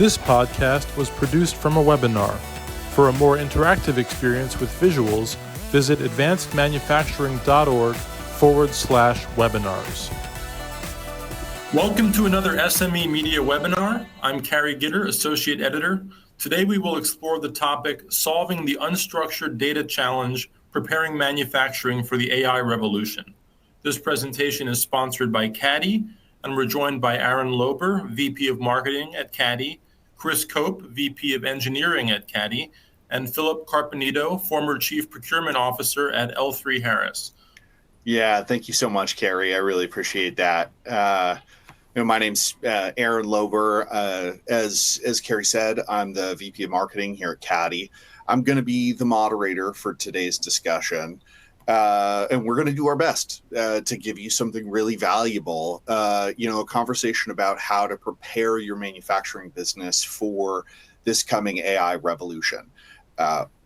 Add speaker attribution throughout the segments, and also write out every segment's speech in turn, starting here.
Speaker 1: This podcast was produced from a webinar. For a more interactive experience with visuals, visit advancedmanufacturing.org/webinars. Welcome to another SME Media webinar. I'm Carrie Gitter, Associate Editor. Today we will explore the topic, Solving the Unstructured Data Challenge, Preparing Manufacturing for the AI Revolution. This presentation is sponsored by Caddy, and we're joined by Aaron Lober, VP of Marketing at Caddy, Chris Cope, VP of Engineering at Caddy, and Philip Carpenito, former Chief Procurement Officer at L3 Harris.
Speaker 2: Yeah, thank you so much, Carrie. I really appreciate that. My name's Aaron Lober. As Carrie said, I'm the VP of Marketing here at Caddy. I'm going to be the moderator for today's discussion. And we're going to do our best to give you something really valuable, a conversation about how to prepare your manufacturing business for this coming AI revolution.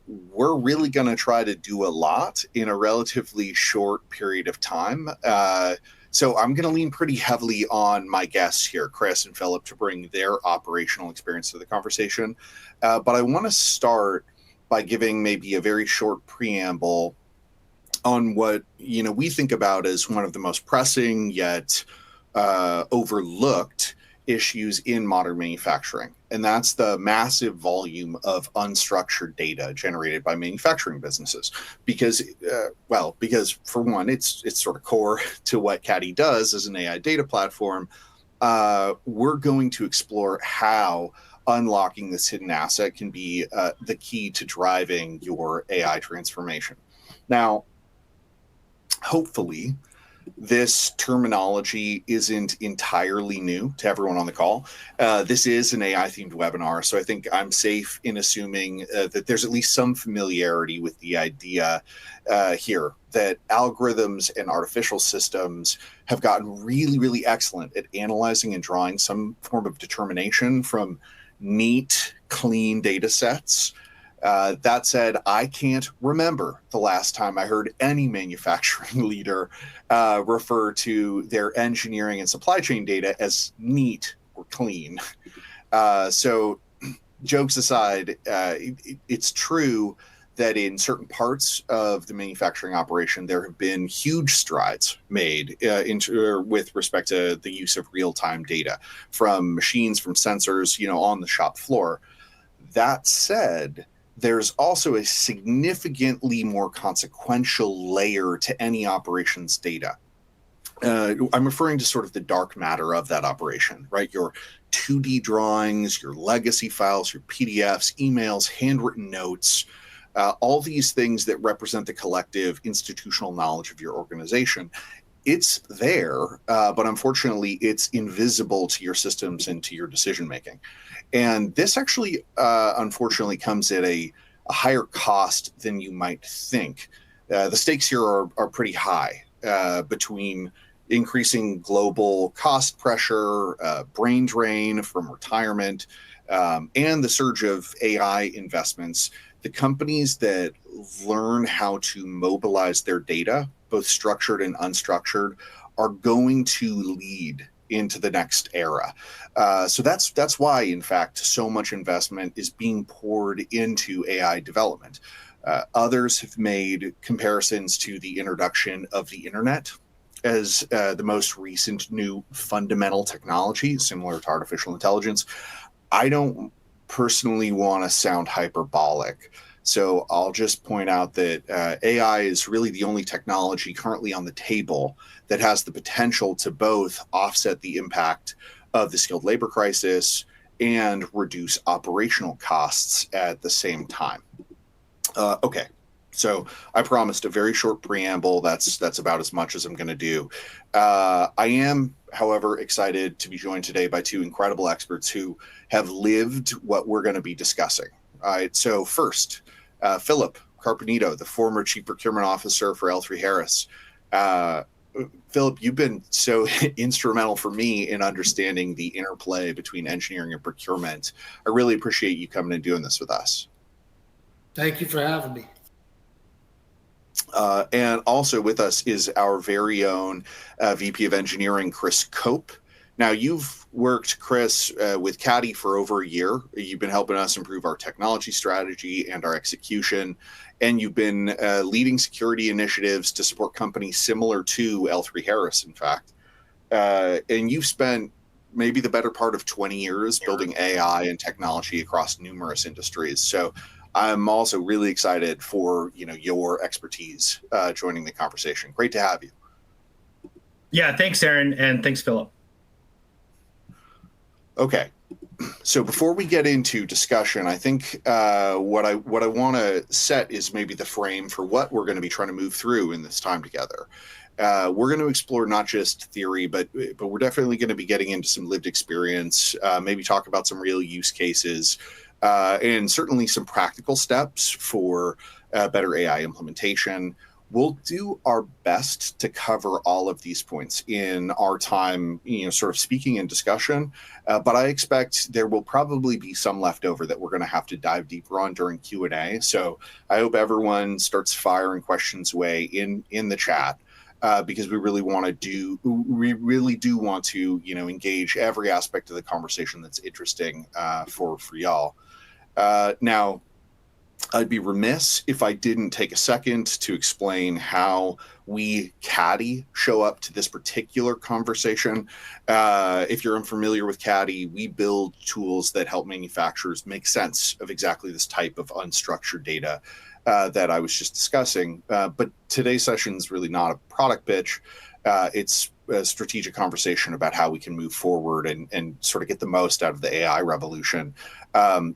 Speaker 2: We're really going to try to do a lot in a relatively short period of time. So I'm going to lean pretty heavily on my guests here, Chris and Philip, to bring their operational experience to the conversation. But I want to start by giving maybe a very short preamble on what we think about as one of the most pressing yet overlooked issues in modern manufacturing, and that's the massive volume of unstructured data generated by manufacturing businesses. Because for one, it's sort of core to what Caddy does as an AI data platform. We're going to explore how unlocking this hidden asset can be the key to driving your AI transformation. Now, hopefully, this terminology isn't entirely new to everyone on the call. This is an AI-themed webinar, so I think I'm safe in assuming that there's at least some familiarity with the idea here that algorithms and artificial systems have gotten really, really excellent at analyzing and drawing some form of determination from neat, clean data sets. That said, I can't remember the last time I heard any manufacturing leader refer to their engineering and supply chain data as neat or clean. So jokes aside, it's true that in certain parts of the manufacturing operation, there have been huge strides made with respect to the use of real-time data from machines, from sensors, on the shop floor. That said, there's also a significantly more consequential layer to any operations data. I'm referring to sort of the dark matter of that operation, right? Your 2D drawings, your legacy files, your PDFs, emails, handwritten notes, all these things that represent the collective institutional knowledge of your organization. It's there, but unfortunately, it's invisible to your systems and to your decision-making. And this actually, unfortunately, comes at a higher cost than you might think. The stakes here are pretty high between increasing global cost pressure, brain drain from retirement, and the surge of AI investments. The companies that learn how to mobilize their data, both structured and unstructured, are going to lead into the next era. So that's why, in fact, so much investment is being poured into AI development. Others have made comparisons to the introduction of the internet as the most recent new fundamental technology, similar to artificial intelligence. I don't personally want to sound hyperbolic, so I'll just point out that AI is really the only technology currently on the table that has the potential to both offset the impact of the skilled labor crisis and reduce operational costs at the same time. Okay, so I promised a very short preamble. That's about as much as I'm going to do. I am, however, excited to be joined today by two incredible experts who have lived what we're going to be discussing. All right, so first, Philip Carpenito, the former Chief Procurement Officer for L3 Harris. Philip, you've been so instrumental for me in understanding the interplay between engineering and procurement. I really appreciate you coming and doing this with us.
Speaker 3: Thank you for having me.
Speaker 2: And also with us is our very own VP of Engineering, Chris Cope. Now, you've worked, Chris, with Caddy for over a year. You've been helping us improve our technology strategy and our execution, and you've been leading security initiatives to support companies similar to L3 Harris, in fact. And you've spent maybe the better part of 20 years building AI and technology across numerous industries. So I'm also really excited for your expertise joining the conversation. Great to have you.
Speaker 4: Yeah, thanks, Aaron, and thanks, Philip.
Speaker 2: Okay, so before we get into discussion, I think what I want to set is maybe the frame for what we're going to be trying to move through in this time together. We're going to explore not just theory, but we're definitely going to be getting into some lived experience, maybe talk about some real use cases, and certainly some practical steps for better AI implementation. We'll do our best to cover all of these points in our time, sort of speaking and discussion. But I expect there will probably be some left over that we're going to have to dive deeper on during Q&A. So I hope everyone starts firing questions away in the chat. Because we really do want to, engage every aspect of the conversation that's interesting for y'all. Now, I'd be remiss if I didn't take a second to explain how we Caddy show up to this particular conversation. If you're unfamiliar with Caddy, we build tools that help manufacturers make sense of exactly this type of unstructured data that I was just discussing. But today's session is really not a product pitch. It's a strategic conversation about how we can move forward and sort of get the most out of the AI revolution.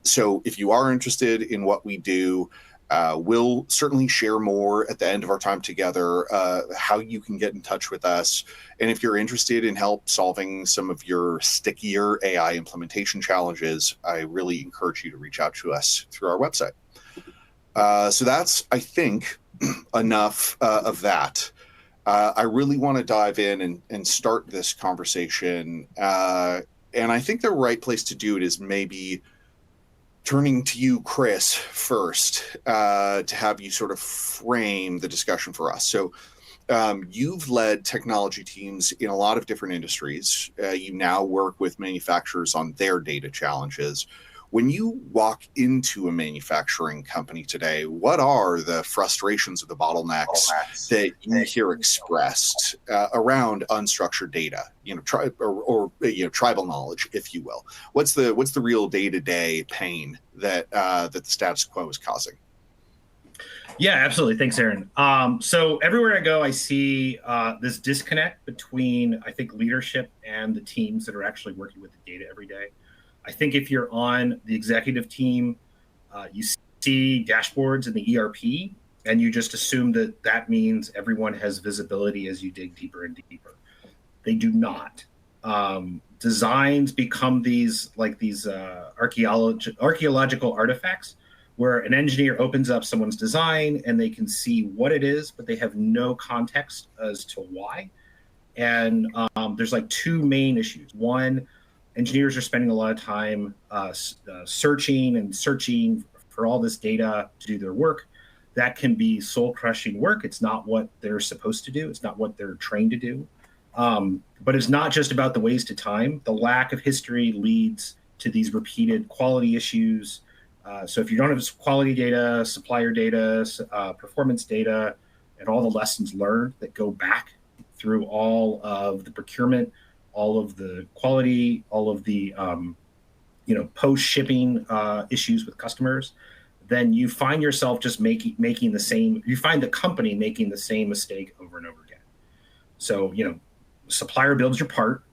Speaker 2: So if you are interested in what we do, we'll certainly share more at the end of our time together, how you can get in touch with us. And if you're interested in help solving some of your stickier AI implementation challenges, I really encourage you to reach out to us through our website. So that's, I think, enough of that. I really want to dive in and start this conversation. And I think the right place to do it is maybe turning to you, Chris, first, to have you sort of frame the discussion for us. So you've led technology teams in a lot of different industries. You now work with manufacturers on their data challenges. When you walk into a manufacturing company today, what are the frustrations or the bottlenecks that you hear expressed around unstructured data, tribal knowledge, if you will? What's the real day-to-day pain that the status quo is causing?
Speaker 4: Yeah, absolutely. Thanks, Aaron. So everywhere I go, I see this disconnect between, I think, leadership and the teams that are actually working with the data every day. I think if you're on the executive team, you see dashboards in the ERP, and you just assume that that means everyone has visibility as you dig deeper and deeper. They do not. Designs become these archaeological artifacts where an engineer opens up someone's design and they can see what it is, but they have no context as to why. And there's like two main issues. One, engineers are spending a lot of time searching for all this data to do their work. That can be soul-crushing work. It's not what they're supposed to do. It's not what they're trained to do. But it's not just about the waste of time. The lack of history leads to these repeated quality issues. So if you don't have quality data, supplier data, performance data, and all the lessons learned that go back through all of the procurement, all of the quality, all of the post-shipping issues with customers, then you find yourself just making the same. You find the company making the same mistake over and over again. So supplier builds your part,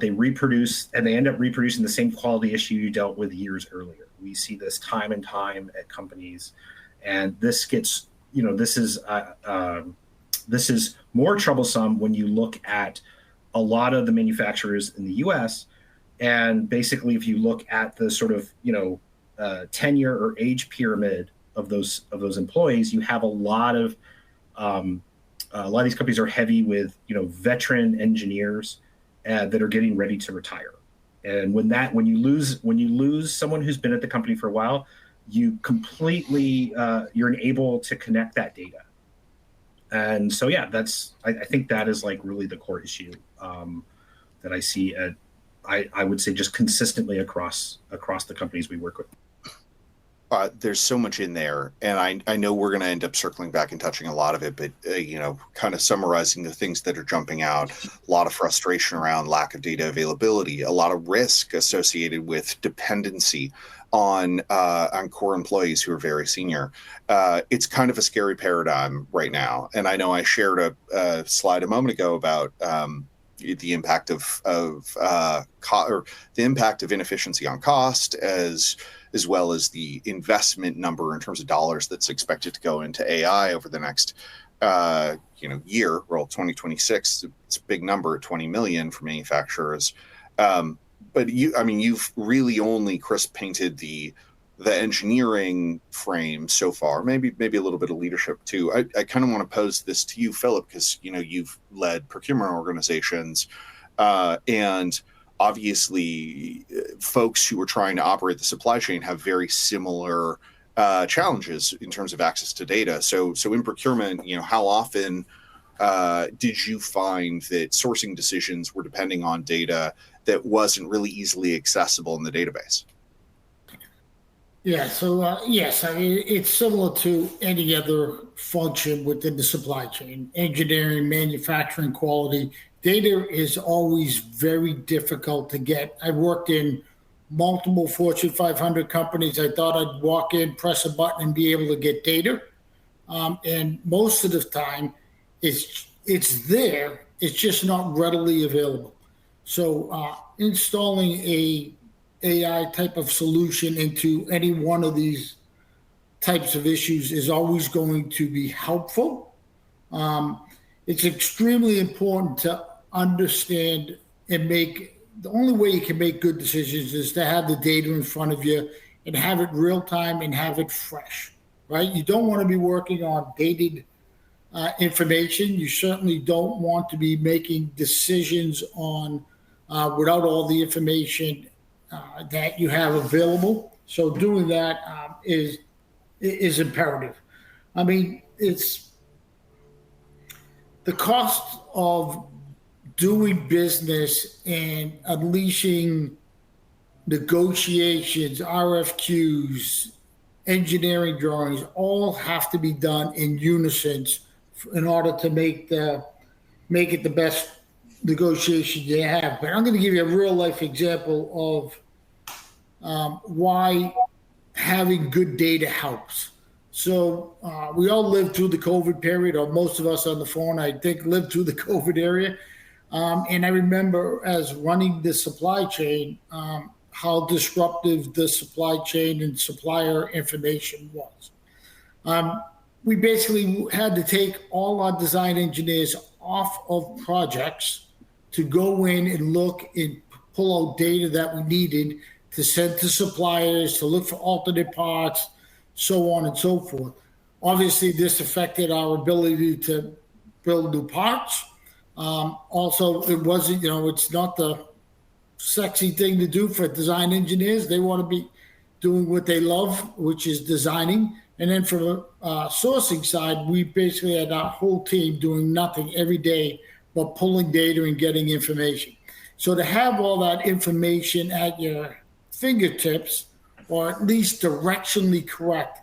Speaker 4: they reproduce, and they end up reproducing the same quality issue you dealt with years earlier. We see this time and time at companies, and this gets this is more troublesome when you look at a lot of the manufacturers in the U.S. And basically, if you look at the sort of tenure or age pyramid of those employees, you have a lot of these companies are heavy with veteran engineers that are getting ready to retire. And when you lose someone who's been at the company for a while, you completely you're unable to connect that data. And so I think that is like really the core issue. that I see I would say just consistently across the companies we work with.
Speaker 2: There's so much in there, and I know we're going to end up circling back and touching a lot of it, but kind of summarizing the things that are jumping out: a lot of frustration around lack of data availability, a lot of risk associated with dependency on core employees who are very senior. It's kind of a scary paradigm right now, and I know I shared a slide a moment ago about the impact of the impact of inefficiency on cost, as well as the investment number in terms of dollars that's expected to go into AI over the next year. Well, 2026, it's a big number at 20 million for manufacturers. But you've really only, Chris, painted the engineering frame so far. Maybe a little bit of leadership too. I kind of want to pose this to you, Philip, because you've led procurement organizations, and obviously folks who are trying to operate the supply chain have very similar challenges in terms of access to data. So in procurement, how often did you find that sourcing decisions were depending on data that wasn't really easily accessible in the database?
Speaker 3: Yeah, so yes, I mean, it's similar to any other function within the supply chain: engineering, manufacturing, quality. Data is always very difficult to get. I worked in multiple Fortune 500 companies. I thought I'd walk in, press a button, and be able to get data. And most of the time, it's there. It's just not readily available. So installing a AI type of solution into any one of these types of issues is always going to be helpful. It's extremely important to understand and the only way you can make good decisions is to have the data in front of you and have it real time and have it fresh, right? You don't want to be working on dated information. You certainly don't want to be making decisions on without all the information that you have available. So doing that is imperative. I mean, it's the cost of doing business and unleashing negotiations, RFQs, engineering drawings, all have to be done in unison in order to make it the best negotiation you have. But I'm going to give you a real life example of why having good data helps. So we all lived through the COVID period, or most of us on the phone, I think, lived through the COVID area. And I remember as running the supply chain, how disruptive the supply chain and supplier information was. We basically had to take all our design engineers off of projects to go in and look and pull out data that we needed to send to suppliers, to look for alternate parts, so on and so forth. Obviously, this affected our ability to build new parts. Also, it wasn't, it's not the sexy thing to do for design engineers. They want to be doing what they love, which is designing. And then from the sourcing side, we basically had our whole team doing nothing every day but pulling data and getting information. So to have all that information at your fingertips, or at least directionally correct,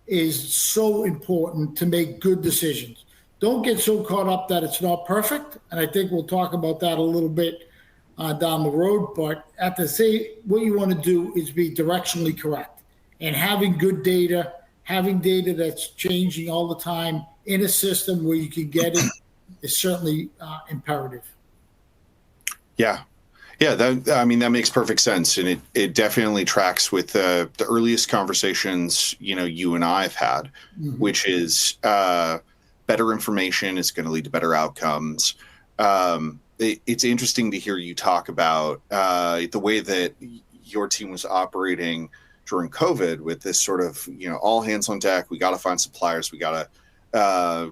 Speaker 3: is so important to make good decisions. Don't get so caught up that it's not perfect. And I think we'll talk about that a little bit down the road. But at the same, what you want to do is be directionally correct. And having good data, having data that's changing all the time in a system where you can get it is certainly imperative.
Speaker 2: Yeah. Yeah, that makes perfect sense, and it definitely tracks with the earliest conversations you and I have had, mm-hmm. which is better information is going to lead to better outcomes. It's interesting to hear you talk about the way that your team was operating during COVID with this sort of all hands on deck. We got to find suppliers. We got to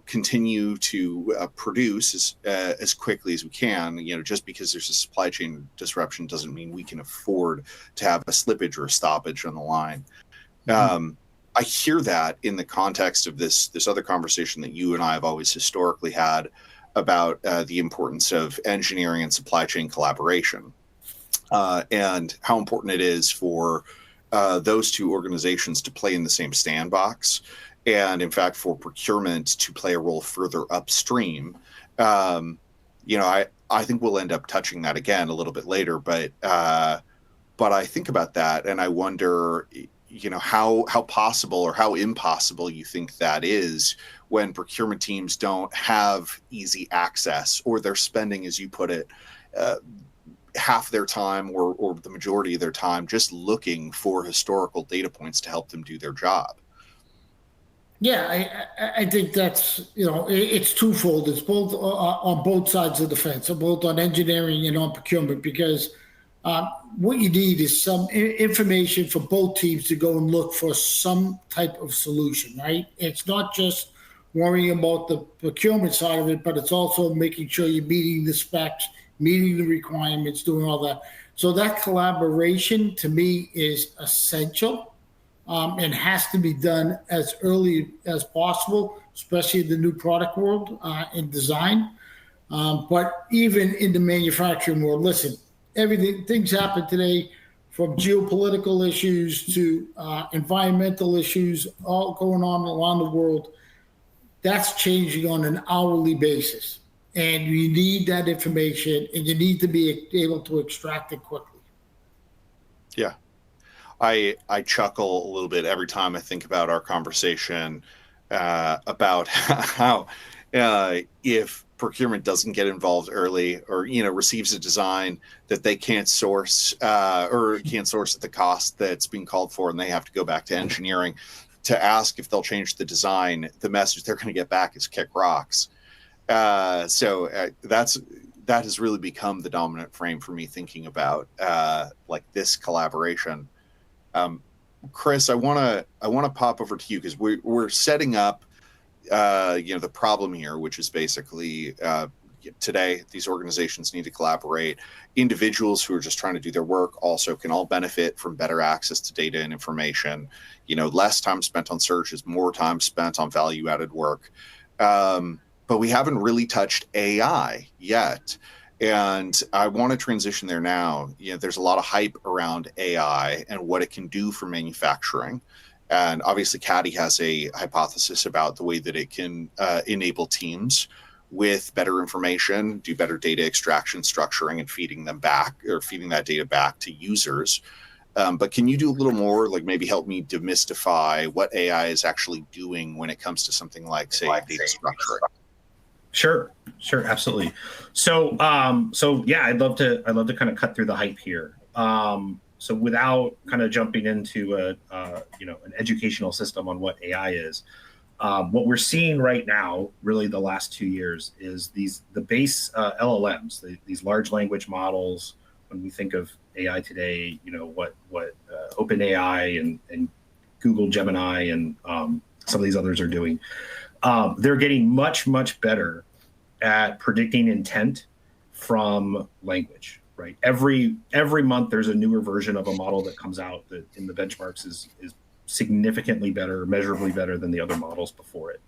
Speaker 2: continue to produce as quickly as we can. Just because there's a supply chain disruption doesn't mean we can afford to have a slippage or a stoppage on the line. Mm-hmm. I hear that in the context of this other conversation that you and I have always historically had about the importance of engineering and supply chain collaboration, and how important it is for those two organizations to play in the same sandbox, and in fact for procurement to play a role further upstream. I think we'll end up touching that again a little bit later, but I think about that and I wonder, how possible or how impossible you think that is when procurement teams don't have easy access, or they're spending, as you put it, half their time or the majority of their time just looking for historical data points to help them do their job.
Speaker 3: Yeah, I think that's, it's twofold. It's both on both sides of the fence, both on engineering and on procurement, because what you need is some information for both teams to go and look for some type of solution, right? It's not just worrying about the procurement side of it, but it's also making sure you're meeting the specs, meeting the requirements, doing all that. So that collaboration to me is essential. And has to be done as early as possible, especially in the new product world in design. But even in the manufacturing world, listen, things happen today, from geopolitical issues to environmental issues, all going on around the world. That's changing on an hourly basis. And you need that information, and you need to be able to extract it quickly.
Speaker 2: Yeah. I chuckle a little bit every time I think about our conversation about how if procurement doesn't get involved early, or receives a design that they can't source or can't source at the cost that's being called for, and they have to go back to engineering to ask if they'll change the design, the message they're going to get back is kick rocks. So that has really become the dominant frame for me thinking about like this collaboration. Chris, I want to pop over to you, because we're setting up the problem here, which is basically today these organizations need to collaborate. Individuals who are just trying to do their work also can all benefit from better access to data and information. Less time spent on searches, more time spent on value-added work. But we haven't really touched AI yet. And I want to transition there now. There's a lot of hype around AI and what it can do for manufacturing. And obviously, Caddy has a hypothesis about the way that it can enable teams with better information, do better data extraction, structuring, and feeding that data back to users. But can you do a little more, like maybe help me demystify what AI is actually doing when it comes to something like, say, data structuring?
Speaker 4: Sure, absolutely. So yeah, I'd love to kind of cut through the hype here. So without kind of jumping into an educational system on what AI is, what we're seeing right now, really the last 2 years, is the base LLMs, these large language models. When we think of AI today, what OpenAI and Google Gemini and some of these others are doing. They're getting much better at predicting intent from language, right? Every month there's a newer version of a model that comes out that in the benchmarks is significantly better, measurably better than the other models before it.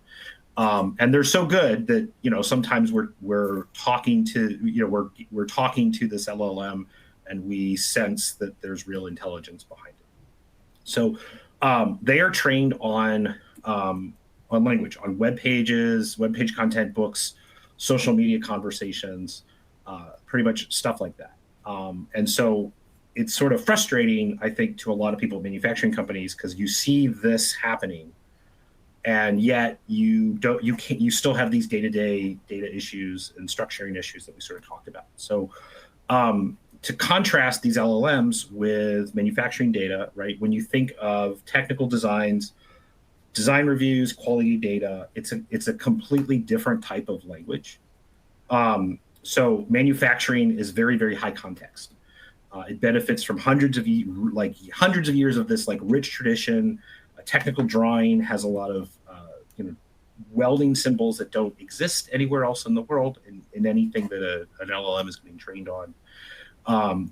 Speaker 4: And they're so good that sometimes we're talking to we're talking to this LLM and we sense that there's real intelligence behind it. So they are trained on language, on web pages, web page content, books, social media conversations, pretty much stuff like that. And so it's sort of frustrating, I think, to a lot of people at manufacturing companies, because you see this happening, and yet you still have these day-to-day data issues and structuring issues that we sort of talked about. So to contrast these LLMs with manufacturing data, right? When you think of technical designs, design reviews, quality data, it's a completely different type of language. So manufacturing is very, very high context. It benefits from hundreds of years of this rich tradition. A technical drawing has a lot of welding symbols that don't exist anywhere else in the world in anything that an LLM is being trained on.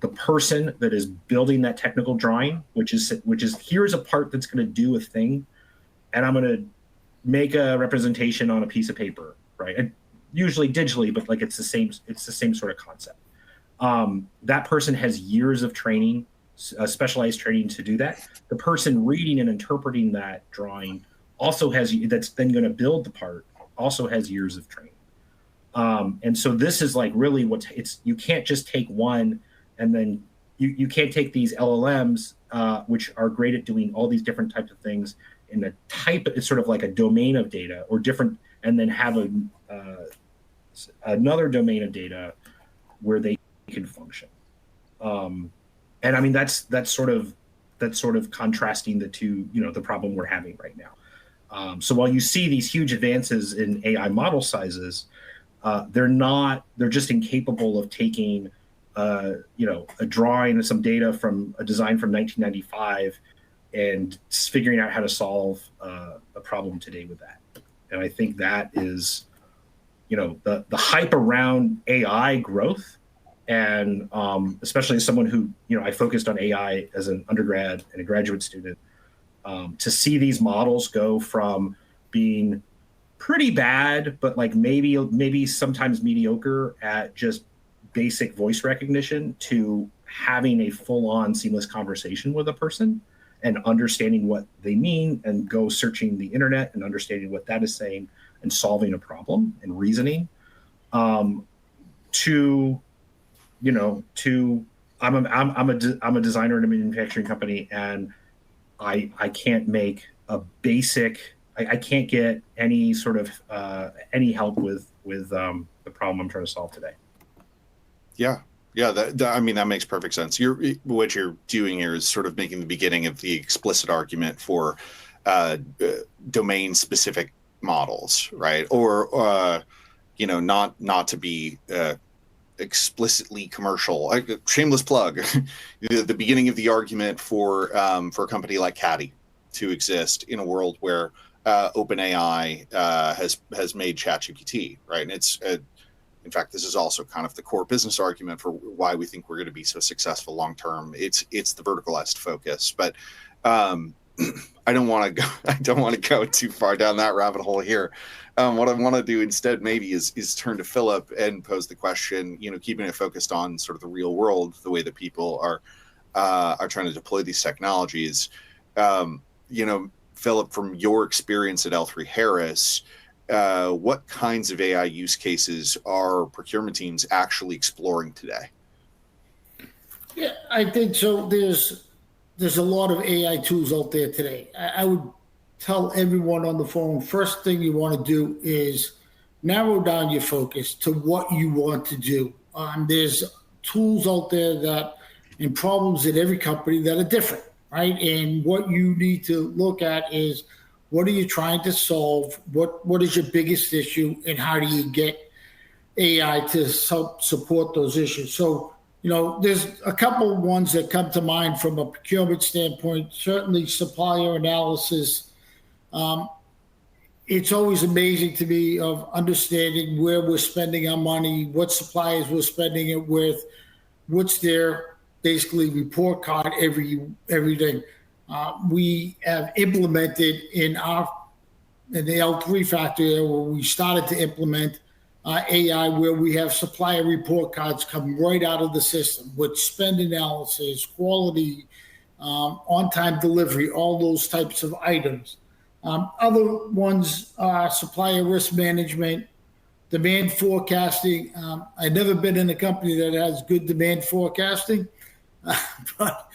Speaker 4: The person that is building that technical drawing, which is here's a part that's going to do a thing, and I'm going to make a representation on a piece of paper, right? And usually digitally, but like it's the same sort of concept. That person has years of training, specialized training to do that. The person reading and interpreting that drawing also has, that's then going to build the part, also has years of training. And so this is like really you can't just take one and then you can't take these LLMs, which are great at doing all these different types of things in a type, it's sort of like a domain of data or different, and then have another domain of data where they can function. And I mean, that's sort of contrasting the two, the problem we're having right now. So while you see these huge advances in AI model sizes, they're just incapable of taking, a drawing of some data from a design from 1995 and figuring out how to solve a problem today with that. And I think that is, the hype around AI growth. And especially as someone who, I focused on AI as an undergrad and a graduate student, to see these models go from being pretty bad, but like maybe sometimes mediocre at just basic voice recognition, to having a full-on seamless conversation with a person and understanding what they mean and go searching the internet and understanding what that is saying and solving a problem and reasoning, to I'm a designer in a manufacturing company, and I can't make a basic, I can't get any sort of any help with the problem I'm trying to solve today.
Speaker 2: Yeah. I mean, that makes perfect sense. What you're doing here is sort of making the beginning of the explicit argument for domain specific models, right? Or not to be explicitly commercial. Shameless plug. The beginning of the argument for a company like Caddy to exist in a world where OpenAI has made ChatGPT, right? And it's in fact, this is also kind of the core business argument for why we think we're going to be so successful long term. It's the verticalized focus, but I don't want to go too far down that rabbit hole here. What I want to do instead maybe is turn to Philip and pose the question, keeping it focused on sort of the real world, the way that people are trying to deploy these technologies. Philip, from your experience at L3 Harris, what kinds of AI use cases are procurement teams actually exploring today?
Speaker 3: Yeah, I think so. There's a lot of AI tools out there today. I would tell everyone on the phone, first thing you want to do is narrow down your focus to what you want to do. There's tools out there and problems in every company that are different, right? And what you need to look at is, what are you trying to solve? What is your biggest issue, and how do you get AI to help support those issues? So, there's a couple of ones that come to mind from a procurement standpoint. Certainly supplier analysis. It's always amazing to me of understanding where we're spending our money, what suppliers we're spending it with, what's their basically report card every day. We have implemented in the L3 factory where we started to implement AI, where we have supplier report cards come right out of the system with spend analysis, quality, on-time delivery, all those types of items. Other ones are supplier risk management, demand forecasting. I've never been in a company that has good demand forecasting, but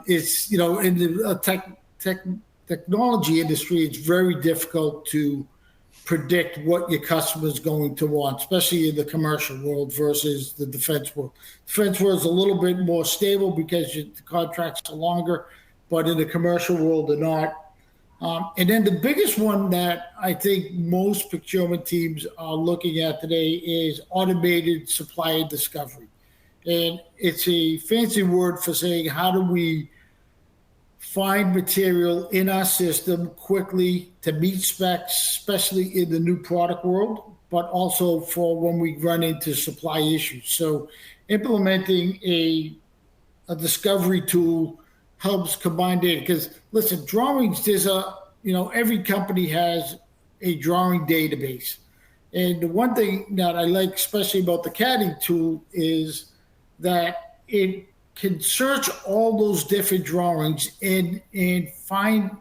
Speaker 3: it's, in the technology industry, it's very difficult to predict what your customer is going to want, especially in the commercial world versus the defense world. Defense world is a little bit more stable because the contracts are longer, but in the commercial world, they're not. And then the biggest one that I think most procurement teams are looking at today is automated supplier discovery. And it's a fancy word for saying, how do we find material in our system quickly to meet specs, especially in the new product world, but also for when we run into supply issues. So implementing a discovery tool helps combine data. Because listen, drawings, every company has a drawing database. And the one thing that I like especially about the CADDing tool is that it can search all those different drawings and find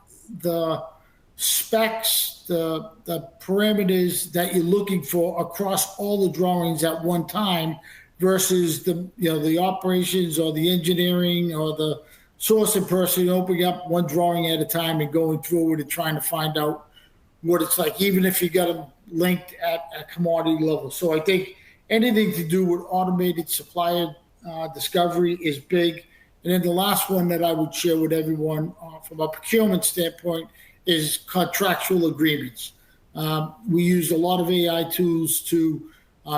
Speaker 3: the specs, the parameters that you're looking for across all the drawings at one time versus the operations or the engineering or the sourcing person opening up one drawing at a time and going through it and trying to find out what it's like, even if you got them linked at a commodity level. So I think anything to do with automated supplier discovery is big. And then the last one that I would share with everyone from a procurement standpoint is contractual agreements. We use a lot of AI tools to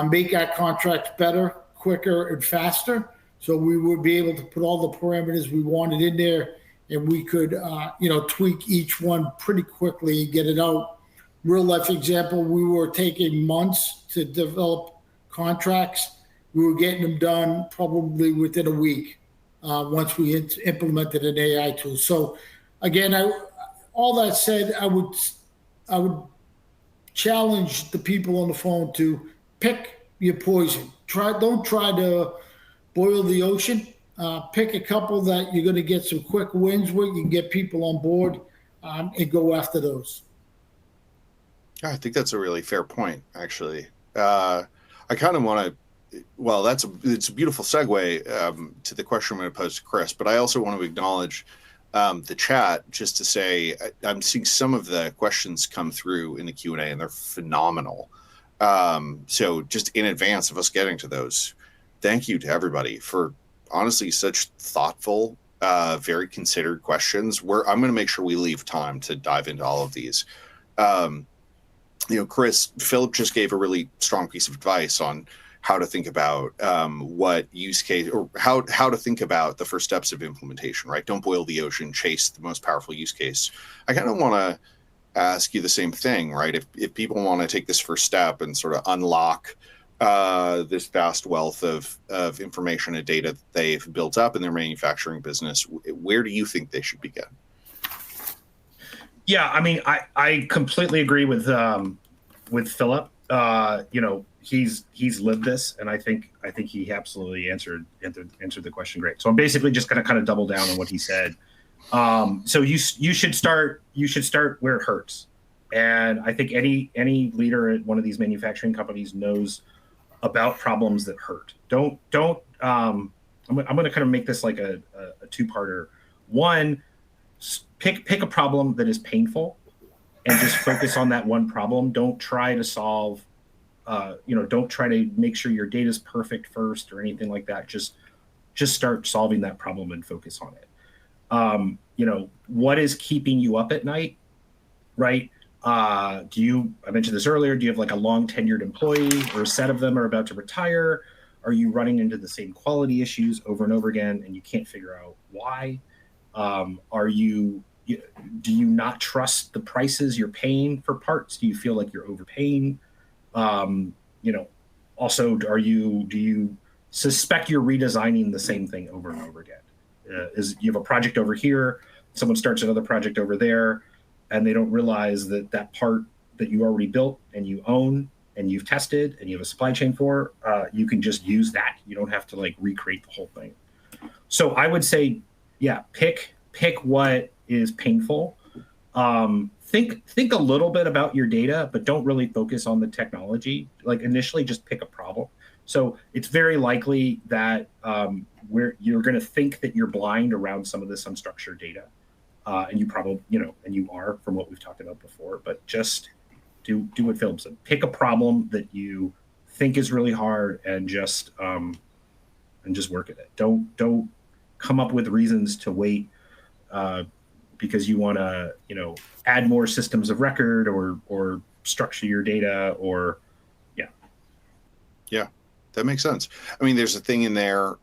Speaker 3: make our contracts better, quicker, and faster. So we would be able to put all the parameters we wanted in there, and we could, tweak each one pretty quickly and get it out. Real life example, we were taking months to develop contracts. We were getting them done probably within a week once we implemented an AI tool. So again, all that said, I would challenge the people on the phone to pick your poison. Don't try to boil the ocean. Pick a couple that you're going to get some quick wins with. You can get people on board and go after those.
Speaker 2: I think that's a really fair point, actually. I kind of want to, well, it's a beautiful segue to the question I'm going to pose to Chris, but I also want to acknowledge the chat just to say I'm seeing some of the questions come through in the Q&A and they're phenomenal. So just in advance of us getting to those, thank you to everybody for honestly such thoughtful, very considered questions. I'm going to make sure we leave time to dive into all of these. Chris, Philip just gave a really strong piece of advice on how to think about what use case or how to think about the first steps of implementation, right? Don't boil the ocean, chase the most powerful use case. I kind of want to ask you the same thing, right? If people want to take this first step and sort of unlock this vast wealth of information and data that they've built up in their manufacturing business, where do you think they should begin?
Speaker 4: Yeah, I mean, I completely agree with Philip. He's lived this, and I think he absolutely answered the question great. So I'm basically just going to kind of double down on what he said. So you should start where it hurts, and I think any leader at one of these manufacturing companies knows about problems that hurt. I'm going to kind of make this like a two-parter. One, pick a problem that is painful and just focus on that one problem. Don't try to solve, don't try to make sure your data is perfect first or anything like that. Just start solving that problem and focus on it. What is keeping you up at night, right? I mentioned this earlier, do you have like a long tenured employee or a set of them are about to retire? Are you running into the same quality issues over and over again and you can't figure out why? Do you not trust the prices you're paying for parts? Do you feel like you're overpaying? Also, do you suspect you're redesigning the same thing over and over again? You have a project over here, someone starts another project over there, and they don't realize that part that you already built and you own and you've tested and you have a supply chain for, you can just use that. You don't have to like recreate the whole thing. So I would say, yeah, pick what is painful. Think a little bit about your data, but don't really focus on the technology. Like initially, just pick a problem. So it's very likely that where you're going to think that you're blind around some of this unstructured data, and you probably and you are from what we've talked about before. But just do what Philip said. Pick a problem that you think is really hard and just work at it. Don't come up with reasons to wait. Because you want to, add more systems of record or structure your data
Speaker 2: Yeah, that makes sense. I mean, there's a thing in there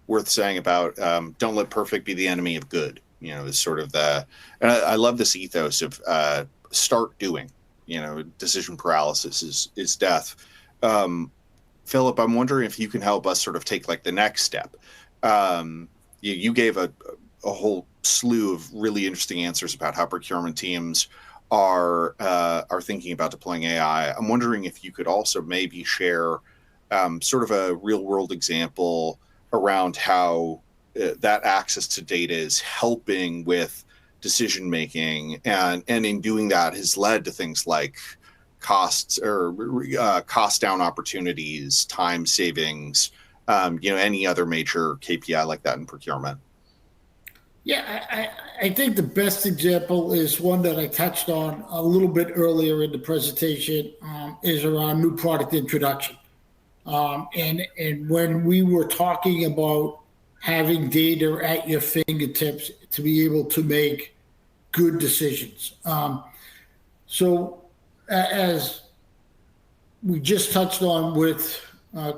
Speaker 2: worth saying about don't let perfect be the enemy of good. Is sort of and I love this ethos of start doing. Decision paralysis is death. Philip, I'm wondering if you can help us sort of take like the next step. You gave a whole slew of really interesting answers about how procurement teams are thinking about deploying AI. I'm wondering if you could also maybe share sort of a real world example around how that access to data is helping with decision making, and in doing that has led to things like costs or cost down opportunities, time savings, any other major KPI like that in procurement.
Speaker 3: Yeah, I think the best example is one that I touched on a little bit earlier in the presentation, is around new product introduction. And when we were talking about having data at your fingertips to be able to make good decisions. So as we just touched on with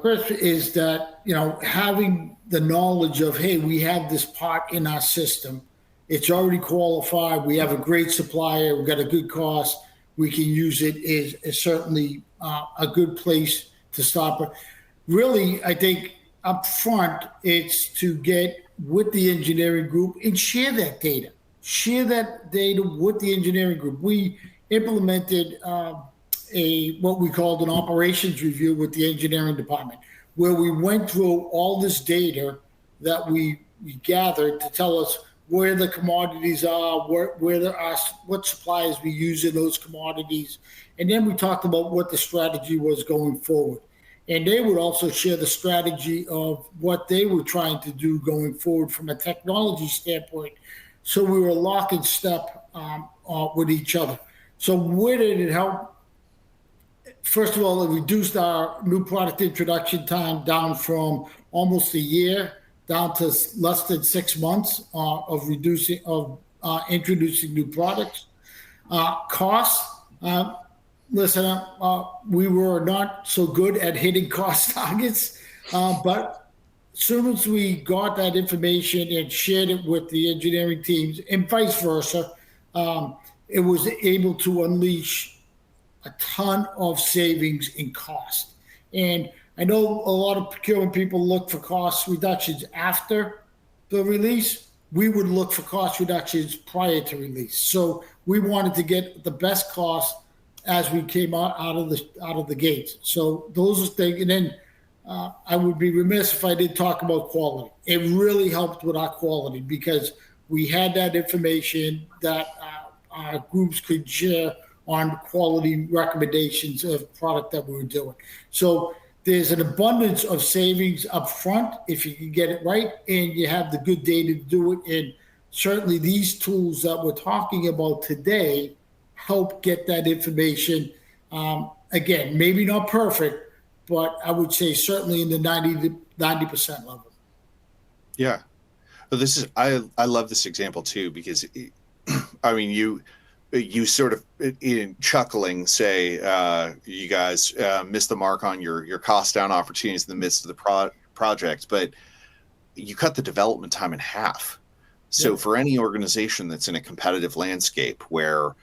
Speaker 3: Chris, is that, having the knowledge of, hey, we have this part in our system, it's already qualified, we have a great supplier, we've got a good cost, we can use it, is certainly a good place to start. But really, I think up front, it's to get with the engineering group and share that data. Share that data with the engineering group. We implemented what we called an operations review with the engineering department, where we went through all this data that we gathered to tell us where the commodities are, where there are, what suppliers we use in those commodities. And then we talked about what the strategy was going forward. And they would also share the strategy of what they were trying to do going forward from a technology standpoint. So we were lock and step with each other. So where did it help? First of all, it reduced our new product introduction time down from almost a year down to less than 6 months of introducing new products. Costs. Listen, we were not so good at hitting cost targets, but as soon as we got that information and shared it with the engineering teams and vice versa, it was able to unleash a ton of savings in cost. And I know a lot of procurement people look for cost reductions after the release. We would look for cost reductions prior to release. So we wanted to get the best cost as we came out of the gates. So those are things. And then I would be remiss if I didn't talk about quality. It really helped with our quality because we had that information that our groups could share on quality recommendations of product that we were doing. So there's an abundance of savings up front if you can get it right and you have the good data to do it. And certainly these tools that we're talking about today help get that information. Again, maybe not perfect, but I would say certainly in the 90% level.
Speaker 2: Yeah. So I love this example too, because you sort of in chuckling say you guys missed the mark on your cost down opportunities in the midst of the project, but you cut the development time in half. So yeah. For any organization that's in a competitive landscape where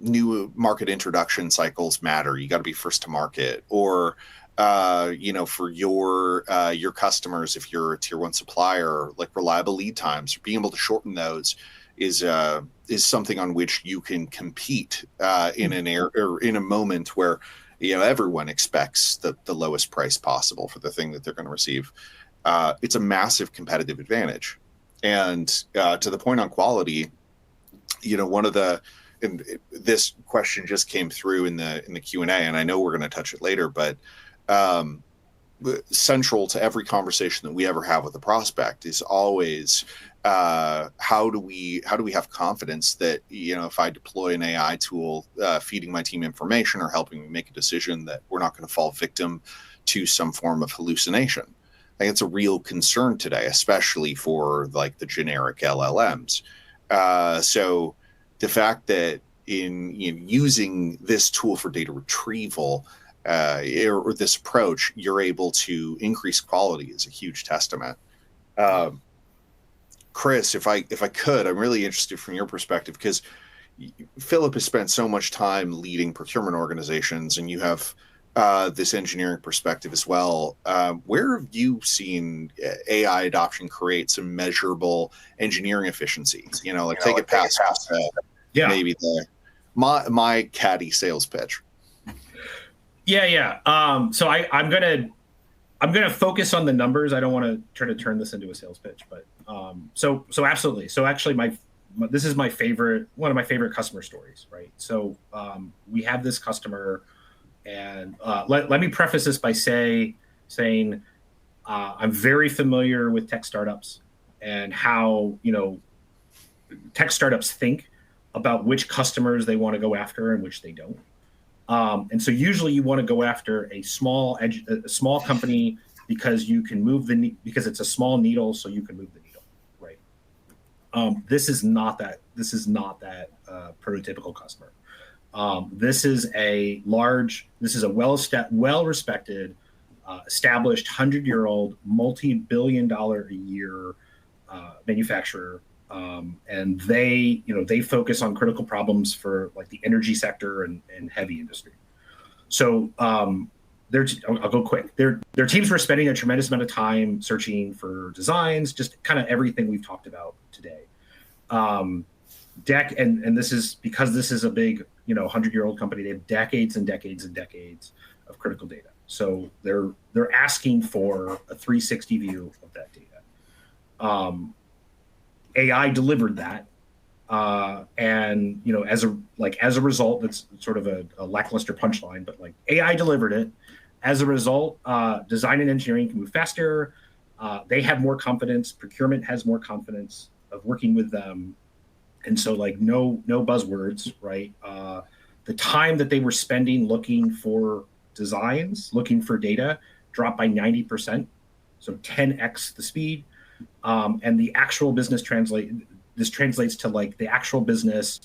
Speaker 2: new market introduction cycles matter, you got to be first to market, or for your customers, if you're a tier one supplier, like reliable lead times, being able to shorten those is something on which you can compete in a moment where everyone expects the lowest price possible for the thing that they're going to receive. It's a massive competitive advantage. And to the point on quality, and this question just came through in the Q&A, and I know we're going to touch it later, but central to every conversation that we ever have with a prospect is always how do we have confidence that if I deploy an AI tool feeding my team information or helping me make a decision, that we're not going to fall victim to some form of hallucination. I think it's a real concern today, especially for like the generic LLMs. So the fact that in using this tool for data retrieval or this approach, you're able to increase quality is a huge testament. Chris, if I could, I'm really interested from your perspective, because Philip has spent so much time leading procurement organizations, and you have this engineering perspective as well. Where have you seen AI adoption create some measurable engineering efficiencies? Like take it past maybe my catty sales pitch.
Speaker 4: Yeah. So I'm gonna focus on the numbers. I don't want to try to turn this into a sales pitch, but so absolutely. So actually, this is one of my favorite customer stories, right? So we have this customer. And let me preface this by saying I'm very familiar with tech startups and how tech startups think about which customers they want to go after and which they don't. And so usually you want to go after a small company because you can because it's a small needle, so you can move the needle, right? This is not that prototypical customer. This is a well-respected, established 100-year-old, multi-billion-dollar a year manufacturer, and they focus on critical problems for like the energy sector and heavy industry. So I'll go quick. Their teams were spending a tremendous amount of time searching for designs, just kind of everything we've talked about today. And this is because this is a big 100-year-old company. They have decades and decades and decades of critical data. So they're asking for a 360 view of that data. AI delivered that, and as a result, that's sort of a lackluster punchline, but like AI delivered it. As a result, design and engineering can move faster. They have more confidence. Procurement has more confidence of working with them. And so like no buzzwords, right? The time that they were spending looking for designs, looking for data, dropped by 90%. So 10x the speed. And the actual business translates to like the actual business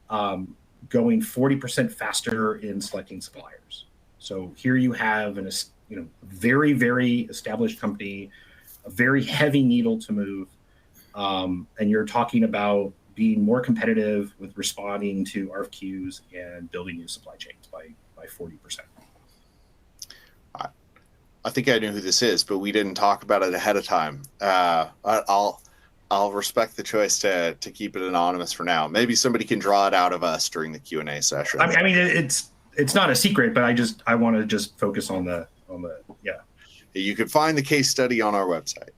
Speaker 4: going 40% faster in selecting suppliers. So here you have very, very established company, a very heavy needle to move. And you're talking about being more competitive with responding to RFQs and building new supply chains by 40%.
Speaker 2: I think I knew who this is, but we didn't talk about it ahead of time. I'll respect the choice to keep it anonymous for now. Maybe somebody can draw it out of us during the Q&A session.
Speaker 4: I mean it's not a secret, but I want to just focus on the.
Speaker 2: You can find the case study on our website.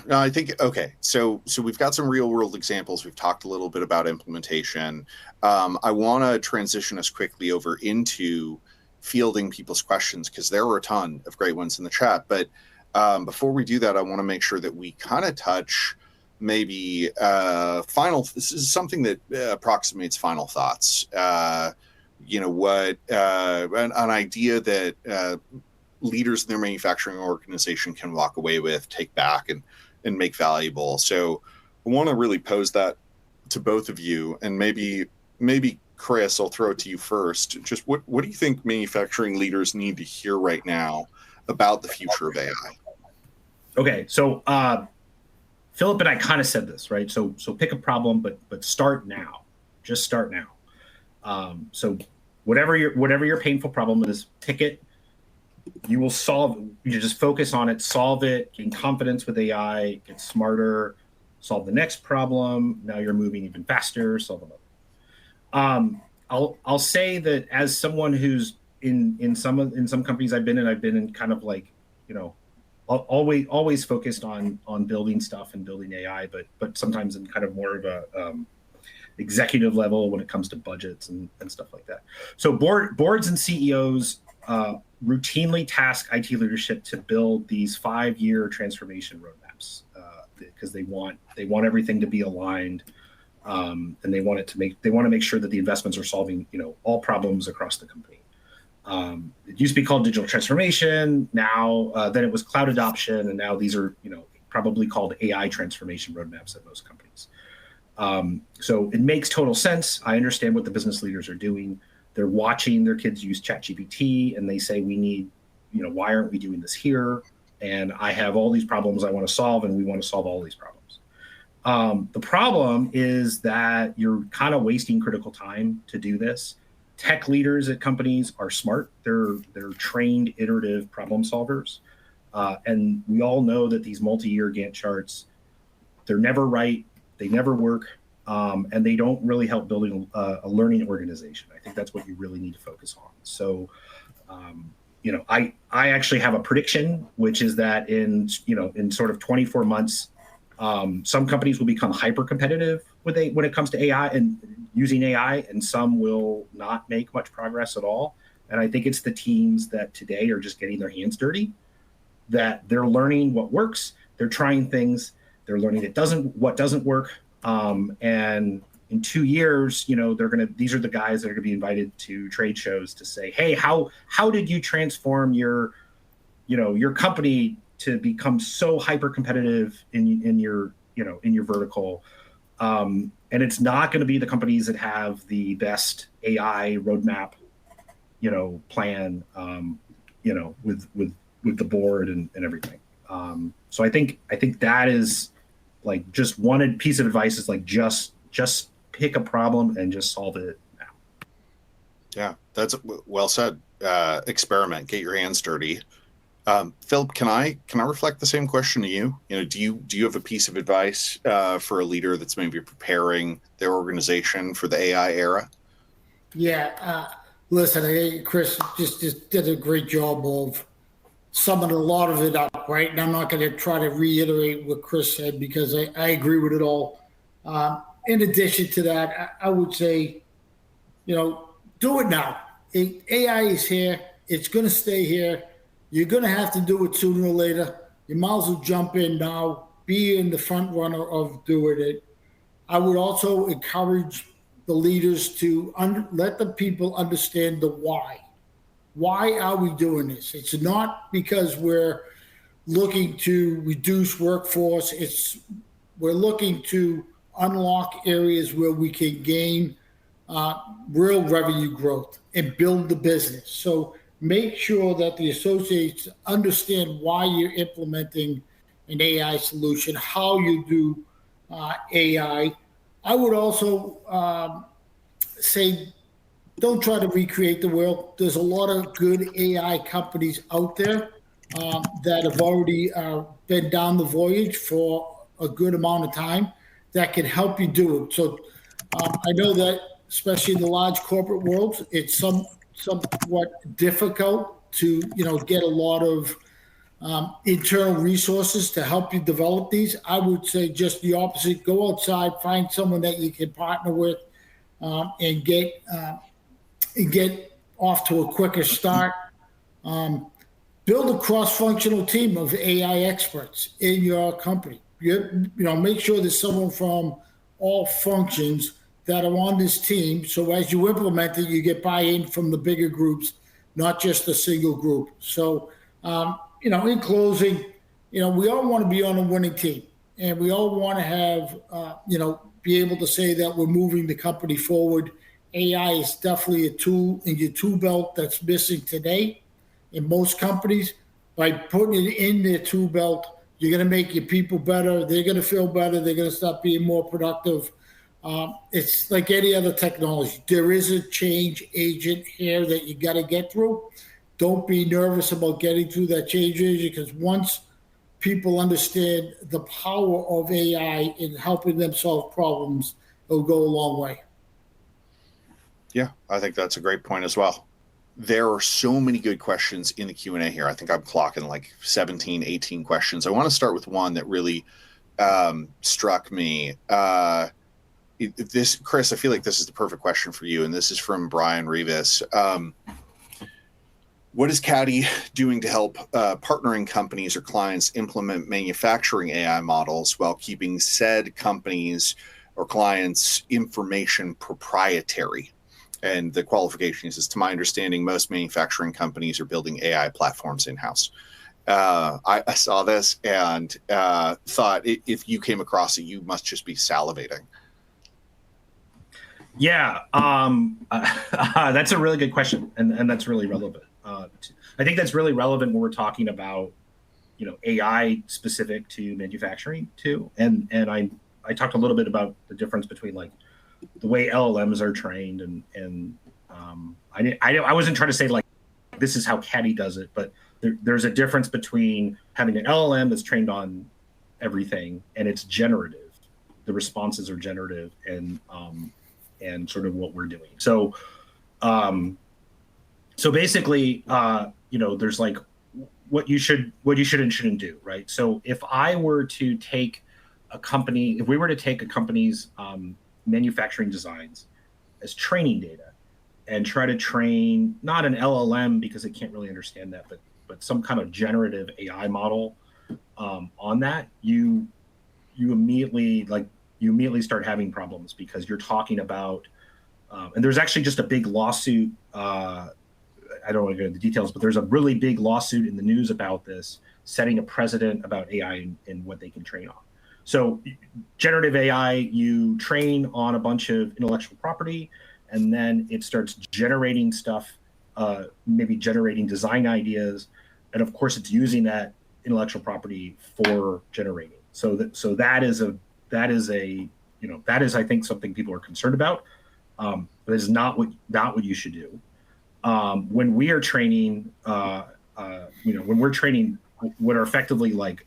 Speaker 2: No, I think, okay, so we've got some real world examples. We've talked a little bit about implementation. I want to transition us quickly over into fielding people's questions because there were a ton of great ones in the chat. But before we do that, I want to make sure that we kind of touch maybe this is something that approximates final thoughts. An idea that leaders in their manufacturing organization can walk away with, take back, and make valuable. So I want to really pose that to both of you, and maybe Chris, I'll throw it to you first. Just what do you think manufacturing leaders need to hear right now about the future of AI?
Speaker 4: Okay, so Philip and I kind of said this, right? So pick a problem, but start now. Just start now. So whatever your painful problem is, pick it. You will solve. You just focus on it, solve it, gain confidence with AI, get smarter, solve the next problem. Now you're moving even faster. Solve another. I'll say that as someone who's in some companies I've been in kind of like always focused on building stuff and building AI, but sometimes in kind of more of a executive level when it comes to budgets and stuff like that. So boards and CEOs routinely task IT leadership to build these 5-year transformation roadmaps because they want everything to be aligned, and they want to make sure that the investments are solving all problems across the company. It used to be called digital transformation. Now then it was cloud adoption, and now these are probably called AI transformation roadmaps at most companies. So it makes total sense. I understand what the business leaders are doing. They're watching their kids use ChatGPT, and they say, we need, why aren't we doing this here? And I have all these problems I want to solve, and we want to solve all these problems. The problem is that you're kind of wasting critical time to do this. tech leaders at companies are smart. They're trained, iterative problem solvers. And we all know that these multi-year Gantt charts, they're never right, they never work, and they don't really help building a learning organization. I think that's what you really need to focus on. So, I actually have a prediction, which is that in sort of 24 months, some companies will become hyper competitive when it comes to AI and using AI, and some will not make much progress at all. And I think it's the teams that today are just getting their hands dirty, that they're learning what works, they're trying things, they're learning what doesn't work. And in 2 years, these are the guys that are gonna be invited to trade shows to say, hey, how did you transform your company to become so hyper competitive in your vertical? And it's not going to be the companies that have the best AI roadmap, plan, with the board and everything. So I think that is like just one piece of advice is like just pick a problem and just solve it now.
Speaker 2: Yeah, that's well said. Experiment, get your hands dirty. Philip, can I reflect the same question to you? Do you have a piece of advice for a leader that's maybe preparing their organization for the AI era?
Speaker 3: Yeah, listen, Chris just did a great job of summing a lot of it up, right? And I'm not going to try to reiterate what Chris said because I agree with it all. In addition to that, I would say, do it now. AI is here. It's going to stay here. You're going to have to do it sooner or later. You might as well jump in now, be in the front runner of doing it. I would also encourage the leaders to let the people understand the why. Why are we doing this? It's not because we're looking to reduce workforce. We're looking to unlock areas where we can gain real revenue growth and build the business. So make sure that the associates understand why you're implementing an AI solution, how you do AI. I would also say, don't try to recreate the world. There's a lot of good AI companies out there that have already been down the voyage for a good amount of time that can help you do it. So I know that, especially in the large corporate world, it's somewhat difficult to get a lot of internal resources to help you develop these. I would say just the opposite. Go outside, find someone that you can partner with, and get off to a quicker start. Build a cross-functional team of AI experts in your company. Make sure there's someone from all functions that are on this team. So as you implement it, you get buy-in from the bigger groups, not just a single group. So, in closing, we all want to be on a winning team, and we all want to have, be able to say that we're moving the company forward. AI is definitely a tool in your tool belt that's missing today in most companies. By putting it in their tool belt, you're going to make your people better. They're going to feel better. They're going to start being more productive. It's like any other technology. There is a change agent here that you got to get through. Don't be nervous about getting through that change agent, because once people understand the power of AI in helping them solve problems, it'll go a long way.
Speaker 2: Yeah, I think that's a great point as well. There are so many good questions in the Q&A here. I think I'm clocking like 17, 18 questions. I want to start with one that really struck me. Chris, I feel like this is the perfect question for you, and this is from Brian Rivas. What is Caddy doing to help partnering companies or clients implement manufacturing AI models while keeping said companies or clients' information proprietary? And the qualification is, to my understanding, most manufacturing companies are building AI platforms in-house. I saw this and thought if you came across it, you must just be salivating.
Speaker 4: Yeah, that's a really good question, and that's really relevant. I think that's really relevant when we're talking about, AI specific to manufacturing too. And I talked a little bit about the difference between like the way LLMs are trained and I wasn't trying to say like this is how Caddy does it, but there's a difference between having an LLM that's trained on everything and it's generative. The responses are generative and sort of what we're doing. So basically, there's like what you should and shouldn't do, right? So if we were to take a company's manufacturing designs as training data and try to train not an LLM because it can't really understand that, but some kind of generative AI model on that, you immediately start having problems because you're talking about, and there's actually just a big lawsuit. I don't want to go into the details, but there's a really big lawsuit in the news about this, setting a precedent about AI and what they can train on. So generative AI, you train on a bunch of intellectual property, and then it starts generating stuff, maybe generating design ideas. And of course, it's using that intellectual property for generating. So that is, I think, something people are concerned about. But it's not what you should do. When we are training, when we're training what are effectively like,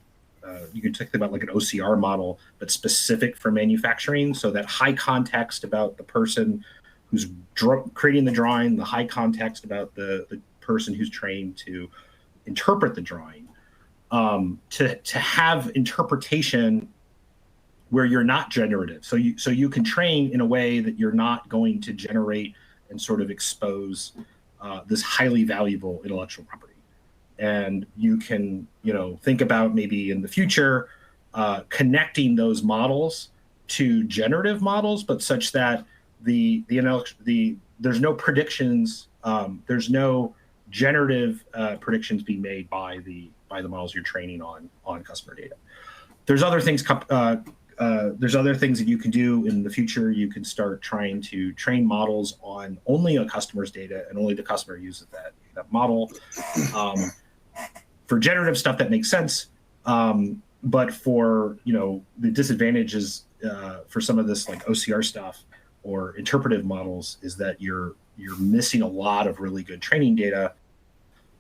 Speaker 4: you can think about like an OCR model, but specific for manufacturing. So that high context about the person who's creating the drawing, the high context about the person who's trained to interpret the drawing, to have interpretation where you're not generative. So you can train in a way that you're not going to generate and sort of expose this highly valuable intellectual property. And you can, think about maybe in the future connecting those models to generative models, but such that there's no predictions, there's no generative predictions being made by the models you're training on customer data. There's other things. There's other things that you can do in the future. You can start trying to train models on only a customer's data, and only the customer uses that model. For generative stuff, that makes sense. But for the disadvantages for some of this like OCR stuff or interpretive models is that you're missing a lot of really good training data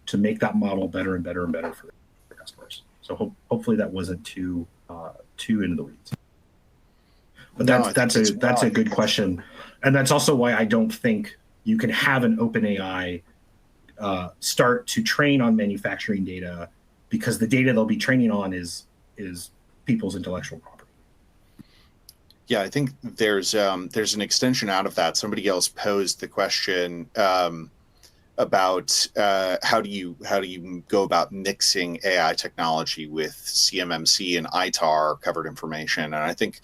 Speaker 4: to make that model better and better and better for the customers. So hopefully that wasn't too into the weeds. But that's a good question, and that's also why I don't think you can have an open AI start to train on manufacturing data, because the data they'll be training on is people's intellectual property.
Speaker 2: Yeah, I think there's an extension out of that. Somebody else posed the question about how do you go about mixing AI technology with CMMC and ITAR covered information, and I think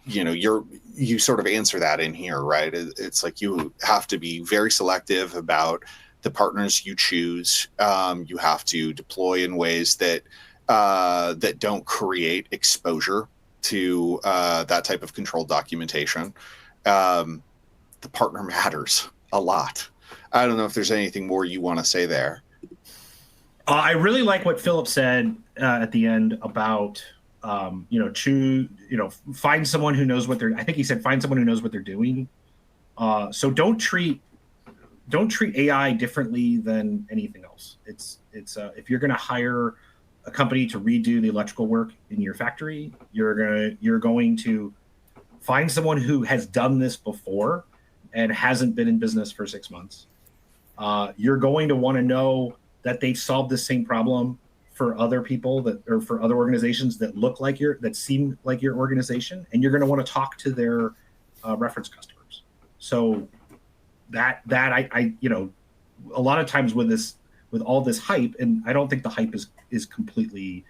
Speaker 2: you sort of answer that in here, right? It's like you have to be very selective about the partners you choose. You have to deploy in ways that don't create exposure to that type of controlled documentation. The partner matters a lot. I don't know if there's anything more you want to say there.
Speaker 4: I really like what Philip said at the end about find someone who knows what they're. I think he said find someone who knows what they're doing. So don't treat AI differently than anything else. It's if you're going to hire a company to redo the electrical work in your factory, you're going to find someone who has done this before and hasn't been in business for 6 months. You're going to want to know that they've solved the same problem for other people or for other organizations that seem like your organization, and you're going to want to talk to their reference customers. So that I a lot of times with all this hype, and I don't think the hype is completely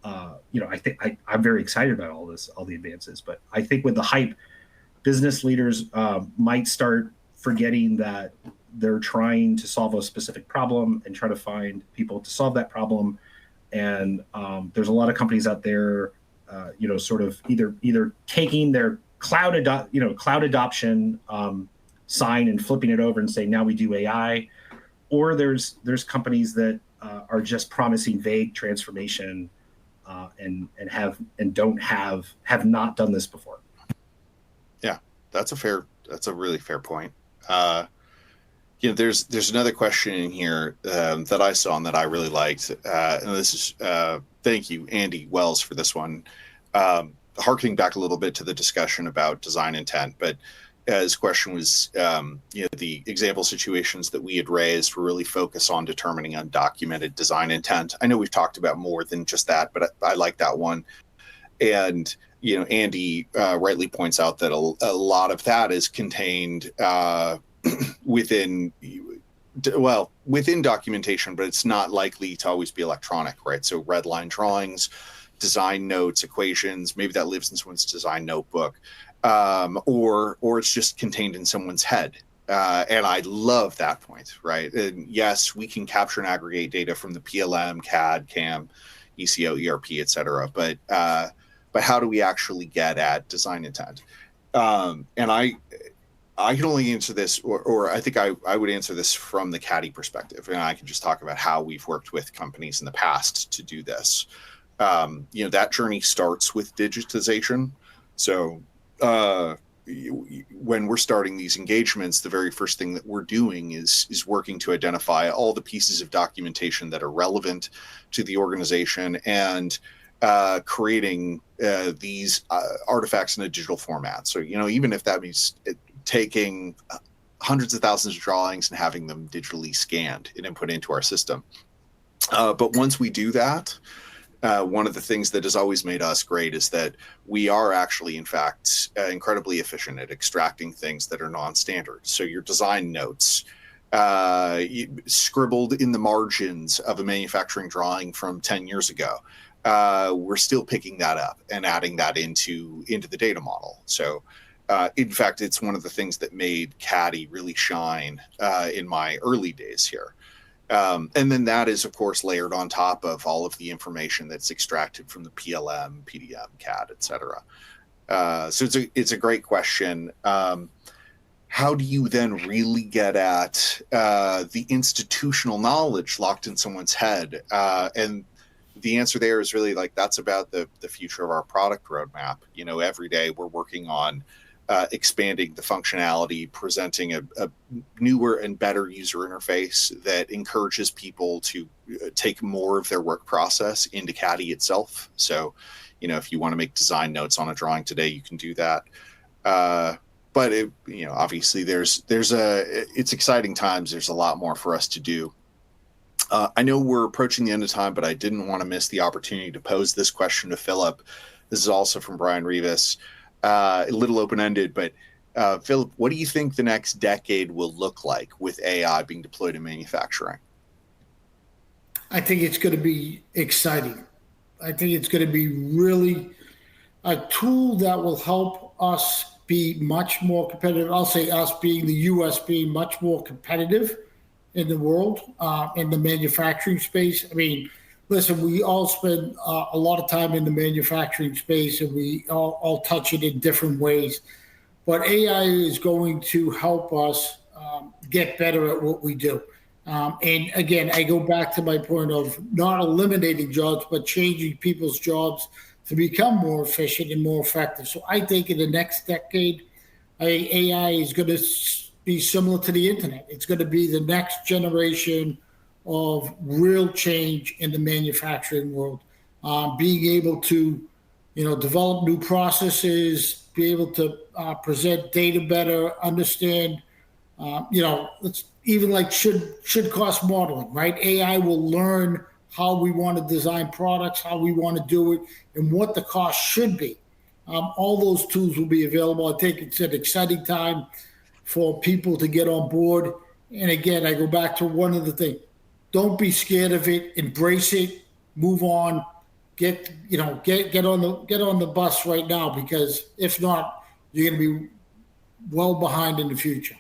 Speaker 4: I think I'm very excited about all the advances, but I think with the hype, business leaders might start forgetting that they're trying to solve a specific problem and try to find people to solve that problem. And there's a lot of companies out there, sort of either taking their cloud adoption sign and flipping it over and saying, now we do AI, or there's companies that are just promising vague transformation and have not done this before.
Speaker 2: Yeah, that's a really fair point. there's another question in here that I saw and that I really liked. And this is thank you, Andy Wells, for this one. Harkening back a little bit to the discussion about design intent, but his question was, the example situations that we had raised were really focused on determining undocumented design intent. I know we've talked about more than just that, but I like that one. And Andy rightly points out that a lot of that is contained within documentation, but it's not likely to always be electronic, right? So red line drawings, design notes, equations, maybe that lives in someone's design notebook, or it's just contained in someone's head. And I love that point, right? And yes, we can capture and aggregate data from the PLM, CAD, CAM, ECO, ERP, et cetera. But how do we actually get at design intent? And I can only answer this, or I think I would answer this from the CADI perspective. And I can just talk about how we've worked with companies in the past to do this. That journey starts with digitization. So when we're starting these engagements, the very first thing that we're doing is working to identify all the pieces of documentation that are relevant to the organization and creating these artifacts in a digital format. So, even if that means taking hundreds of thousands of drawings and having them digitally scanned and input into our system. But once we do that, one of the things that has always made us great is that we are actually, in fact, incredibly efficient at extracting things that are non-standard. So your design notes, scribbled in the margins of a manufacturing drawing from 10 years ago, we're still picking that up and adding that into the data model. So in fact, it's one of the things that made CADI really shine in my early days here. And then that is, of course, layered on top of all of the information that's extracted from the PLM, PDM, CAD, et cetera. So it's a great question. How do you then really get at the institutional knowledge locked in someone's head? And the answer there is really that's about the future of our product roadmap. Every day we're working on expanding the functionality, presenting a newer and better user interface that encourages people to take more of their work process into CADI itself. So, if you want to make design notes on a drawing today, you can do that. But obviously it's exciting times. There's a lot more for us to do. I know we're approaching the end of time, but I didn't want to miss the opportunity to pose this question to Philip. This is also from Brian Rivas. A little open-ended, but Philip, what do you think the next decade will look like with AI being deployed in manufacturing?
Speaker 3: I think it's going to be exciting. I think it's going to be really a tool that will help us be much more competitive. I'll say us being the U.S. being much more competitive in the world, in the manufacturing space. I mean, listen, we all spend a lot of time in the manufacturing space, and we all touch it in different ways. But AI is going to help us get better at what we do. And again, I go back to my point of not eliminating jobs, but changing people's jobs to become more efficient and more effective. So I think in the next decade, AI is going to be similar to the internet. It's going to be the next generation of real change in the manufacturing world. Being able to, develop new processes, be able to present data better, understand, it's even like should cost modeling, right? AI will learn how we want to design products, how we want to do it, and what the cost should be. All those tools will be available. I think it's an exciting time for people to get on board. And again, I go back to one of the things. Don't be scared of it. Embrace it. Move on. Get on the bus right now, because if not, you're going to be well behind in the future.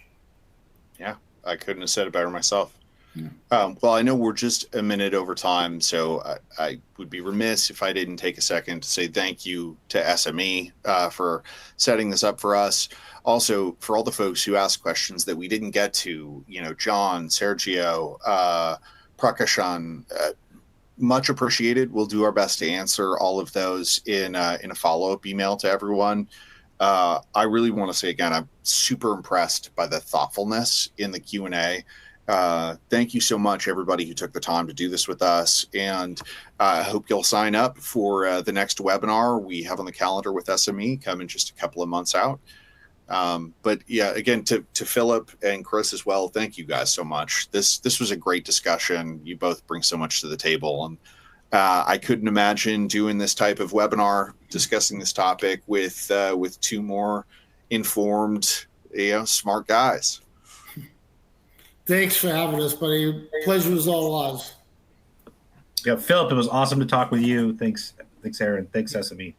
Speaker 2: Yeah, I couldn't have said it better myself.
Speaker 3: Yeah.
Speaker 2: Well, I know we're just a minute over time, so I would be remiss if I didn't take a second to say thank you to SME for setting this up for us. Also, for all the folks who asked questions that we didn't get to, John, Sergio, Prakashan, much appreciated. We'll do our best to answer all of those in a follow-up email to everyone. I really want to say again, I'm super impressed by the thoughtfulness in the Q&A. Thank you so much, everybody who took the time to do this with us. And I hope you'll sign up for the next webinar we have on the calendar with SME coming just a couple of months out. But yeah, again, to Philip and Chris as well, thank you guys so much. This was a great discussion. You both bring so much to the table. And I couldn't imagine doing this type of webinar, discussing this topic with two more informed, smart guys.
Speaker 3: Thanks for having us, buddy. Pleasure was all ours.
Speaker 4: Yeah, Philip, it was awesome to talk with you. Thanks, Aaron. Thanks, SME.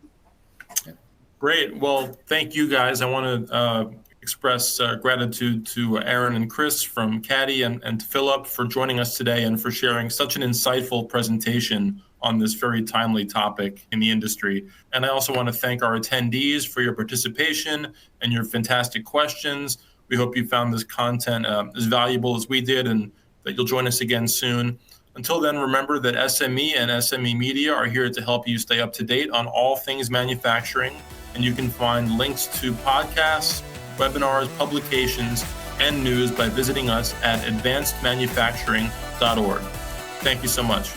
Speaker 1: Great. Well, thank you guys. I want to express gratitude to Aaron and Chris from Caddy and to Philip for joining us today and for sharing such an insightful presentation on this very timely topic in the industry. And I also want to thank our attendees for your participation and your fantastic questions. We hope you found this content as valuable as we did and that you'll join us again soon. Until then, remember that SME and SME Media are here to help you stay up to date on all things manufacturing. And you can find links to podcasts, webinars, publications, and news by visiting us at advancedmanufacturing.org. Thank you so much.